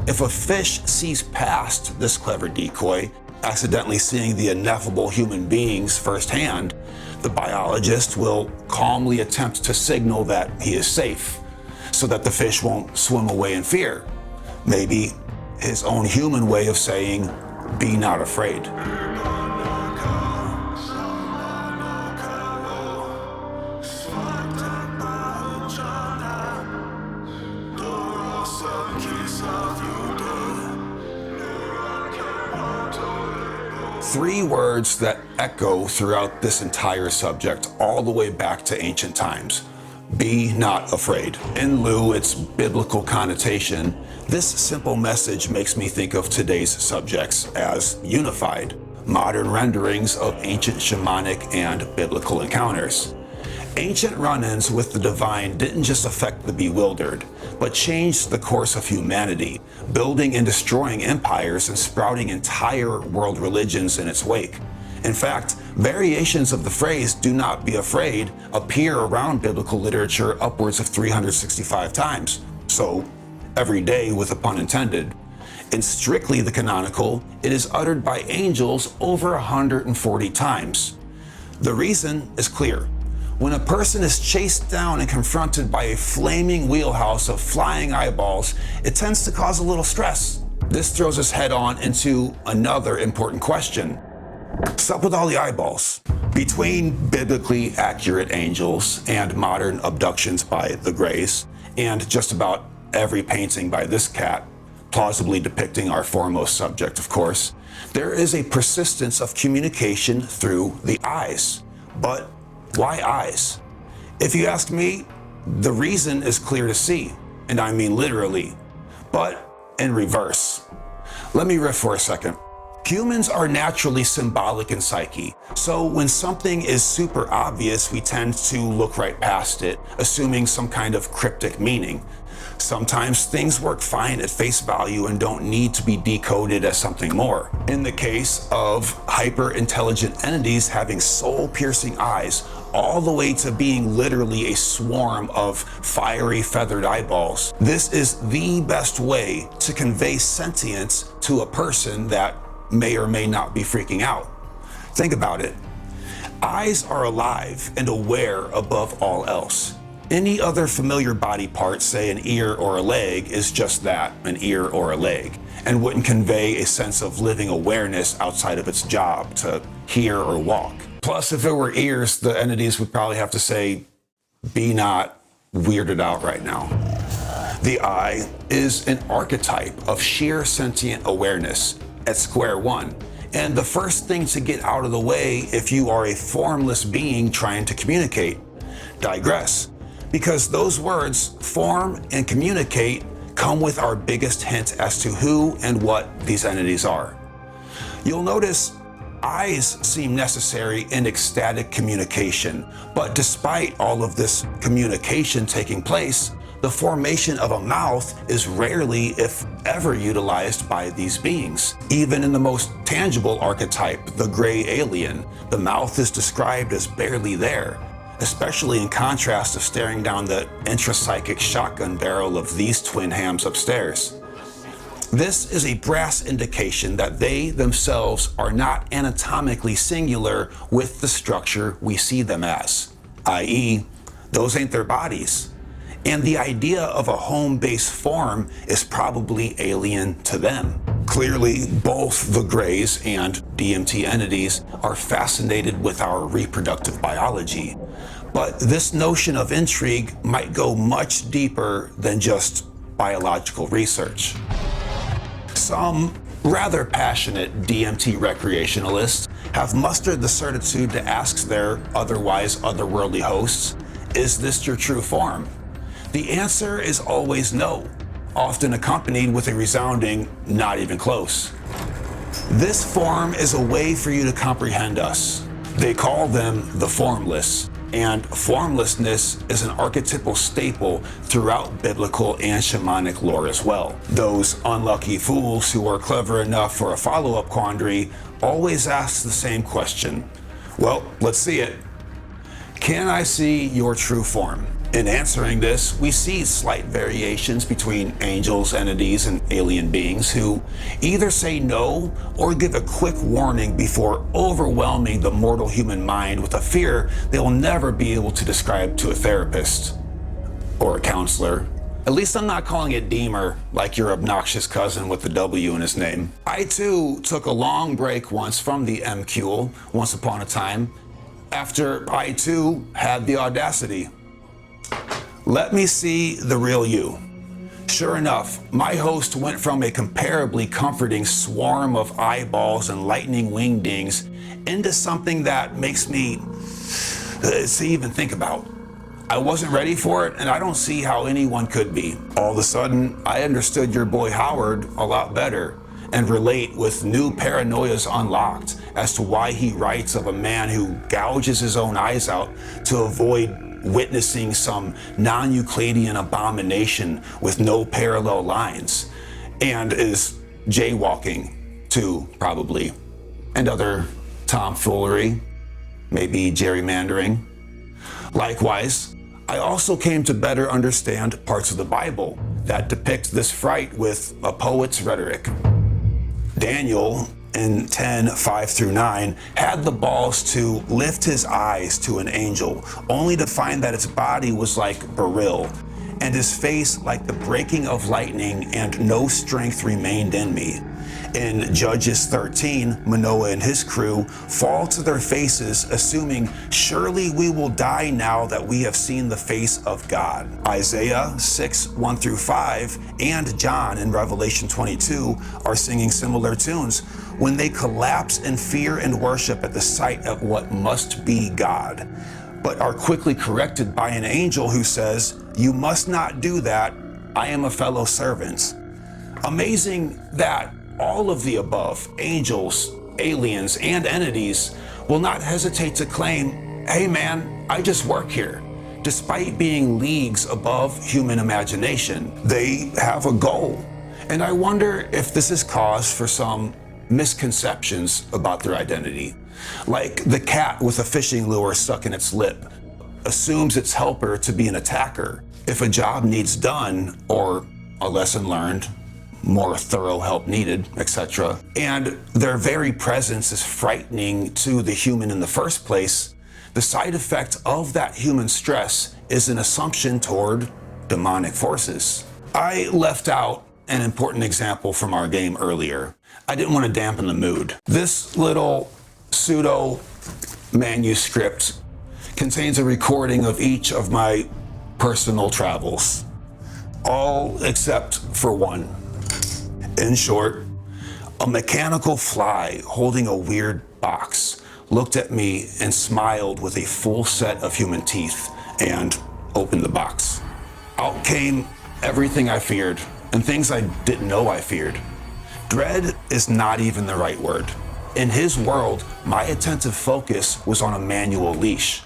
If a fish sees past this clever decoy, accidentally seeing the ineffable human beings firsthand, the biologist will calmly attempt to signal that he is safe, so that the fish won't swim away in fear. Maybe his own human way of saying, "Be not afraid." Three words that echo throughout this entire subject, all the way back to ancient times. Be not afraid. In lieu its biblical connotation, this simple message makes me think of today's subjects as unified, modern renderings of ancient shamanic and biblical encounters. Ancient run-ins with the divine didn't just affect the bewildered, but changed the course of humanity, building and destroying empires and sprouting entire world religions in its wake. In fact, variations of the phrase "do not be afraid" appear around biblical literature upwards of 365 times. So, every day with a pun intended. In strictly the canonical, it is uttered by angels over 140 times. The reason is clear. When a person is chased down and confronted by a flaming wheelhouse of flying eyeballs, it tends to cause a little stress. This throws us head on into another important question. What's up with all the eyeballs? Between biblically accurate angels and modern abductions by the Greys, and just about every painting by this cat, plausibly depicting our foremost subject, of course, there is a persistence of communication through the eyes. But why eyes? If you ask me, the reason is clear to see, and I mean literally, but in reverse. Let me riff for a second. Humans are naturally symbolic in psyche, so when something is super obvious, we tend to look right past it, assuming some kind of cryptic meaning. Sometimes things work fine at face value and don't need to be decoded as something more. In the case of hyper-intelligent entities having soul-piercing eyes, all the way to being literally a swarm of fiery feathered eyeballs, this is the best way to convey sentience to a person that may or may not be freaking out. Think about it. Eyes are alive and aware above all else. Any other familiar body part, say an ear or a leg, is just that, an ear or a leg, and wouldn't convey a sense of living awareness outside of its job to hear or walk. Plus, if it were ears, the entities would probably have to say, "Be not weirded out right now." The eye is an archetype of sheer sentient awareness at square one, and the first thing to get out of the way if you are a formless being trying to communicate. Digress. Because those words, form and communicate, come with our biggest hint as to who and what these entities are. You'll notice eyes seem necessary in ecstatic communication, but despite all of this communication taking place, the formation of a mouth is rarely, if ever, utilized by these beings. Even in the most tangible archetype, the gray alien, the mouth is described as barely there, especially in contrast to staring down the intrapsychic shotgun barrel of these twin hams upstairs. This is a brass indication that they themselves are not anatomically singular with the structure we see them as, i.e., those ain't their bodies. And the idea of a home-based form is probably alien to them. Clearly, both the Greys and DMT entities are fascinated with our reproductive biology. But this notion of intrigue might go much deeper than just biological research. Some rather passionate DMT recreationalists have mustered the certitude to ask their otherwise otherworldly hosts, "Is this your true form?" The answer is always no, often accompanied with a resounding, "Not even close." This form is a way for you to comprehend us. They call them the formless, and formlessness is an archetypal staple throughout biblical and shamanic lore as well. Those unlucky fools who are clever enough for a follow-up quandary always ask the same question. Well, let's see it. Can I see your true form? In answering this, we see slight variations between angels, entities, and alien beings who either say no or give a quick warning before overwhelming the mortal human mind with a fear they will never be able to describe to a therapist or a counselor. At least I'm not calling it Deemer like your obnoxious cousin with the W in his name. I too took a long break once from the MQL once upon a time after I too had the audacity. Let me see the real you. Sure enough, my host went from a comparably comforting swarm of eyeballs and lightning wingdings into something that makes me even think about. I wasn't ready for it, and I don't see how anyone could be. All of a sudden, I understood your boy Howard a lot better and relate with new paranoias unlocked as to why he writes of a man who gouges his own eyes out to avoid witnessing some non-Euclidean abomination with no parallel lines, and is jaywalking too, probably, and other tomfoolery, maybe gerrymandering. Likewise, I also came to better understand parts of the Bible that depict this fright with a poet's rhetoric. Daniel in 10:5-9 had the balls to lift his eyes to an angel, only to find that its body was like beryl, and his face like the breaking of lightning, and no strength remained in me. In Judges 13, Manoah and his crew fall to their faces, assuming, surely we will die now that we have seen the face of God. Isaiah 6:1-5 and John in Revelation 22 are singing similar tunes when they collapse in fear and worship at the sight of what must be God, but are quickly corrected by an angel who says, "You must not do that. I am a fellow servant." Amazing that all of the above, angels, aliens, and entities, will not hesitate to claim, "Hey man, I just work here." Despite being leagues above human imagination, they have a goal. And I wonder if this is cause for some misconceptions about their identity. Like the cat with a fishing lure stuck in its lip assumes its helper to be an attacker if a job needs done or a lesson learned, more thorough help needed, etc. And their very presence is frightening to the human in the first place. The side effect of that human stress is an assumption toward demonic forces. I left out an important example from our game earlier. I didn't want to dampen the mood. This little pseudo manuscript contains a recording of each of my personal travels, all except for one. In short, a mechanical fly holding a weird box looked at me and smiled with a full set of human teeth and opened the box. Out came everything I feared and things I didn't know I feared. Dread is not even the right word. In his world, my attentive focus was on a manual leash.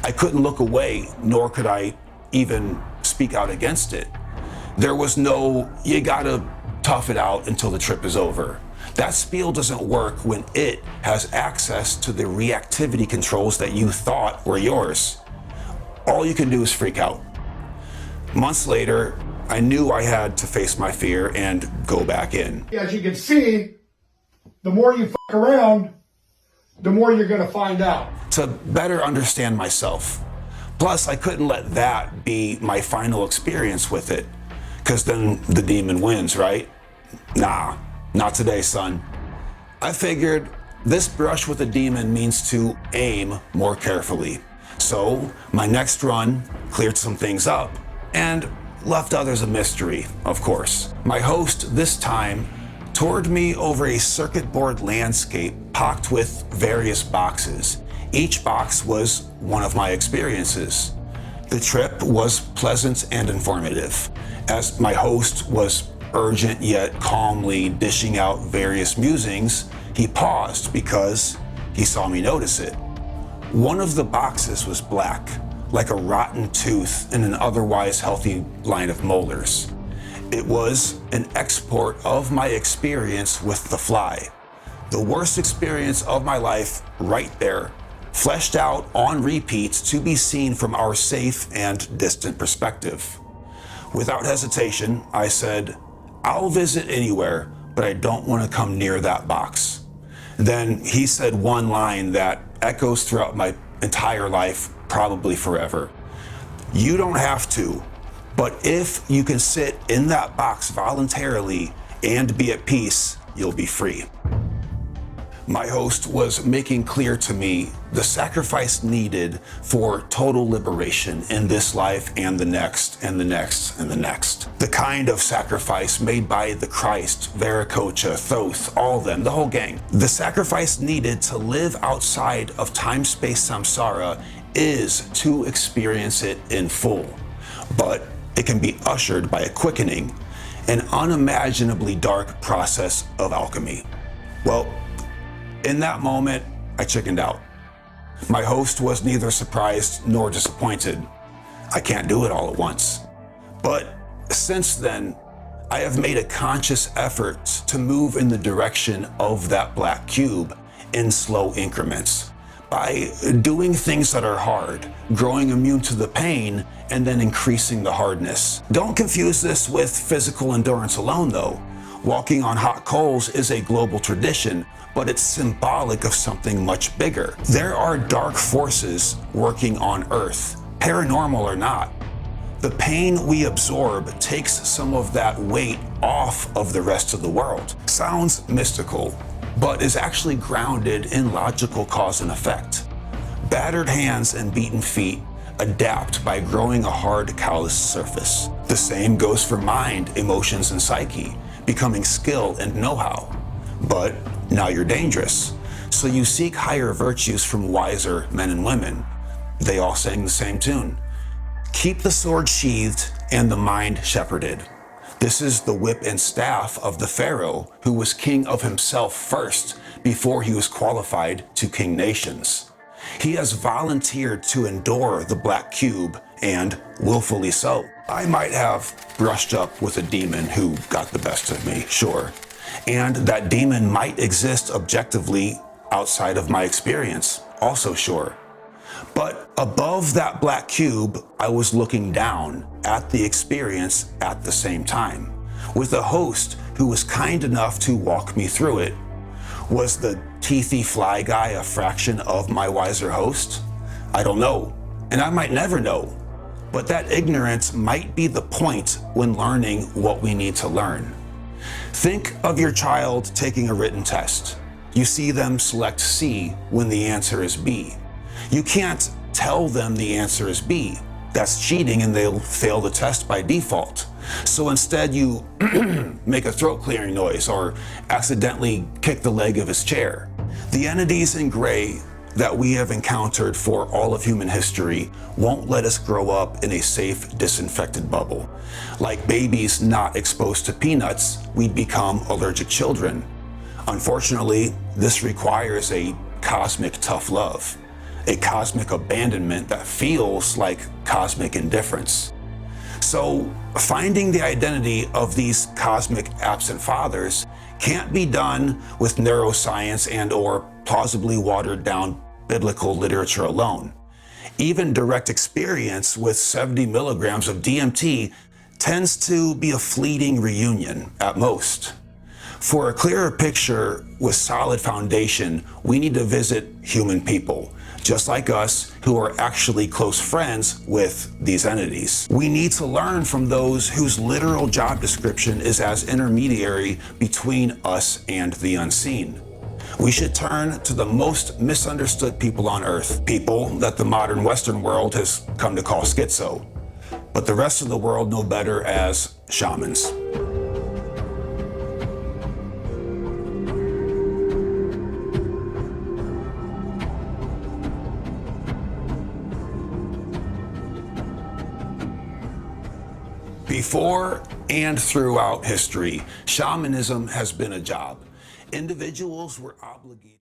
I couldn't look away, nor could I even speak out against it. There was no, "You gotta tough it out until the trip is over." That spiel doesn't work when it has access to the reactivity controls that you thought were yours. All you can do is freak out. Months later, I knew I had to face my fear and go back in. As you can see, the more you fuck around, the more you're gonna find out. To better understand myself. Plus, I couldn't let that be my final experience with it, because then the demon wins, right? Nah, not today, son. I figured this brush with a demon means to aim more carefully. So my next run cleared some things up and left others a mystery, of course. My host this time toured me over a circuit board landscape packed with various boxes. Each box was one of my experiences. The trip was pleasant and informative. As my host was urgent yet calmly dishing out various musings, he paused because he saw me notice it. One of the boxes was black, like a rotten tooth in an otherwise healthy line of molars. It was an export of my experience with the fly. The worst experience of my life right there fleshed out on repeat to be seen from our safe and distant perspective. Without hesitation, I said, "I'll visit anywhere, but I don't want to come near that box." Then he said one line that echoes throughout my entire life, probably forever. "You don't have to, but if you can sit in that box voluntarily and be at peace, you'll be free." My host was making clear to me the sacrifice needed for total liberation in this life and the next and the next and the next. The kind of sacrifice made by the Christ, Viracocha, Thoth, all of them, the whole gang. The sacrifice needed to live outside of time-space samsara is to experience it in full. But it can be ushered by a quickening, an unimaginably dark process of alchemy. Well, in that moment, I chickened out. My host was neither surprised nor disappointed. I can't do it all at once. But since then, I have made a conscious effort to move in the direction of that black cube in slow increments, by doing things that are hard, growing immune to the pain, and then increasing the hardness. Don't confuse this with physical endurance alone, though. Walking on hot coals is a global tradition, but it's symbolic of something much bigger. There are dark forces working on Earth, paranormal or not. The pain we absorb takes some of that weight off of the rest of the world. Sounds mystical, but is actually grounded in logical cause and effect. Battered hands and beaten feet adapt by growing a hard, calloused surface. The same goes for mind, emotions, and psyche, becoming skill and know-how. But now you're dangerous, so you seek higher virtues from wiser men and women. They all sang the same tune. Keep the sword sheathed and the mind shepherded. This is the whip and staff of the Pharaoh, who was king of himself first before he was qualified to king nations. He has volunteered to endure the black cube, and willfully so. I might have brushed up with a demon who got the best of me, sure. And that demon might exist objectively outside of my experience, also sure. But above that black cube, I was looking down at the experience at the same time, with a host who was kind enough to walk me through it. Was the teethy fly guy a fraction of my wiser host? I don't know, and I might never know. But that ignorance might be the point when learning what we need to learn. Think of your child taking a written test. You see them select C when the answer is B. You can't tell them the answer is B. That's cheating and they'll fail the test by default. So instead you make a throat clearing noise or accidentally kick the leg of his chair. The entities in gray that we have encountered for all of human history won't let us grow up in a safe, disinfected bubble. Like babies not exposed to peanuts, we'd become allergic children. Unfortunately, this requires a cosmic tough love, a cosmic abandonment that feels like cosmic indifference. So finding the identity of these cosmic absent fathers can't be done with neuroscience and or plausibly watered down biblical literature alone. Even direct experience with 70 milligrams of DMT tends to be a fleeting reunion at most. For a clearer picture with solid foundation, we need to visit human people, just like us, who are actually close friends with these entities. We need to learn from those whose literal job description is as intermediary between us and the unseen. We should turn to the most misunderstood people on Earth, people that the modern Western world has come to call schizo, but the rest of the world know better as shamans. Before and throughout history, shamanism has been a job. Individuals were obligated.